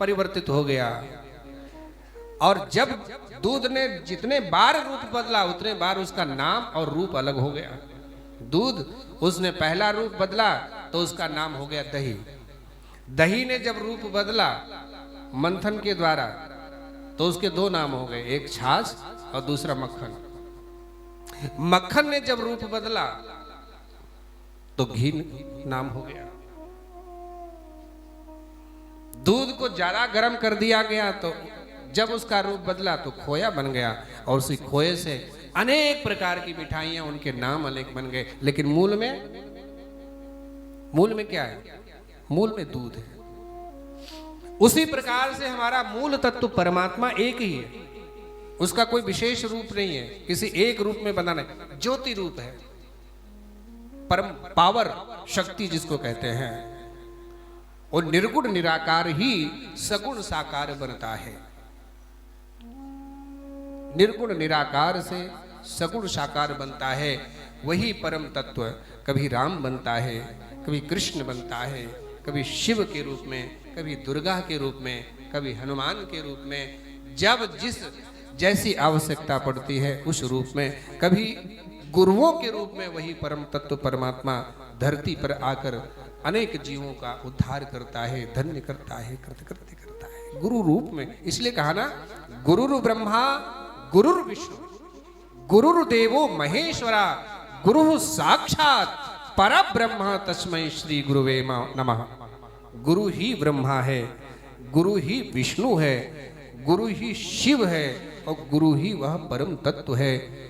परिवर्तित हो गया। और जब दूध ने जितने बार रूप बदला उतने बार उसका नाम और रूप अलग हो गया। दूध उसने पहला रूप बदला तो उसका नाम हो गया दही। दही ने जब रूप बदला मंथन के द्वारा तो उसके दो नाम हो गए, एक छाछ और दूसरा मक्खन। मक्खन ने जब रूप बदला तो घी नाम हो गया। दूध को ज्यादा गर्म कर दिया गया तो जब उसका रूप बदला तो खोया बन गया, और उसी खोए से अनेक प्रकार की मिठाइयां, उनके नाम अनेक बन गए। लेकिन मूल में क्या है? मूल में दूध है। उसी प्रकार से हमारा मूल तत्व परमात्मा एक ही है, उसका कोई विशेष रूप नहीं है, किसी एक रूप में बना नहीं, ज्योति रूप है। परम पावर शक्ति जिसको कहते हैं, और निर्गुण निराकार ही सगुण साकार बनता है। निर्गुण निराकार से सगुण साकार बनता है, वही परम तत्व कभी राम बनता है, कभी कृष्ण बनता है, कभी शिव के रूप में, कभी दुर्गा के रूप में, कभी हनुमान के रूप में, जब जिस जैसी आवश्यकता पड़ती है उस रूप में, कभी गुरुओं के रूप में वही परम तत्व परमात्मा धरती पर आकर अनेक जीवों का उद्धार करता है, धन्य करता है, कृतकृत्य करता है गुरु रूप में। इसलिए कहा ना, गुरुर् ब्रह्मा गुरुर् विष्णु गुरुर्देवो महेश्वरा गुरु साक्षात परब्रह्म तस्मै श्री गुरुवे नमः। गुरु ही ब्रह्मा है, गुरु ही विष्णु है, गुरु ही शिव है, और गुरु ही वह परम तत्व है।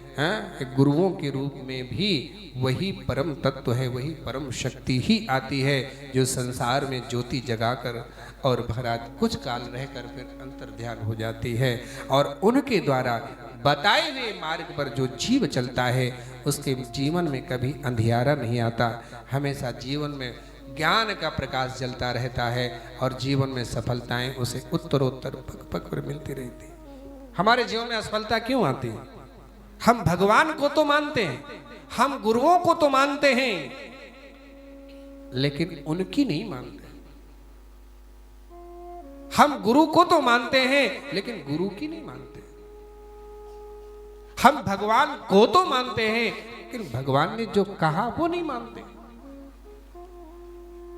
गुरुओं के रूप में भी वही परम तत्व है, वही परम शक्ति ही आती है जो संसार में ज्योति जगाकर और भरात कुछ काल रहकर फिर अंतर ध्यान हो जाती है। और उनके द्वारा बताए हुए मार्ग पर जो जीव चलता है उसके जीवन में कभी अंधियारा नहीं आता, हमेशा जीवन में ज्ञान का प्रकाश जलता रहता है, और जीवन में सफलताएं उसे उत्तरोत्तर पग पग पर मिलती रहती। हमारे जीवन में असफलता क्यों आती है? हम भगवान को तो मानते हैं, हम गुरुओं को तो मानते हैं, लेकिन उनकी नहीं मानते। हम गुरु को तो मानते हैं लेकिन गुरु की नहीं मानते। हम भगवान को तो मानते हैं लेकिन भगवान ने जो कहा वो नहीं मानते।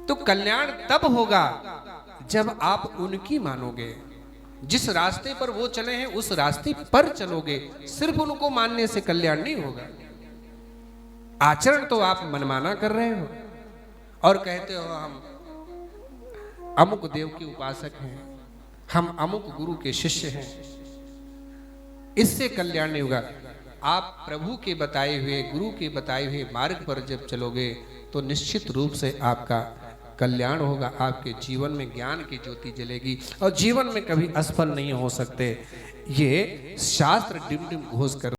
तो कल्याण तब होगा जब आप उनकी मानोगे, जिस रास्ते पर वो चले हैं उस रास्ते पर चलोगे। सिर्फ उनको मानने से कल्याण नहीं होगा। आचरण तो आप मनमाना कर रहे हो और कहते हो हम अमुक देव के उपासक हैं, हम अमुक गुरु के शिष्य हैं, इससे कल्याण नहीं होगा। आप प्रभु के बताए हुए, गुरु के बताए हुए मार्ग पर जब चलोगे तो निश्चित रूप से आपका कल्याण होगा, आपके जीवन में ज्ञान की ज्योति जलेगी और जीवन में कभी असफल नहीं हो सकते। ये शास्त्र डिम डिम घोष कर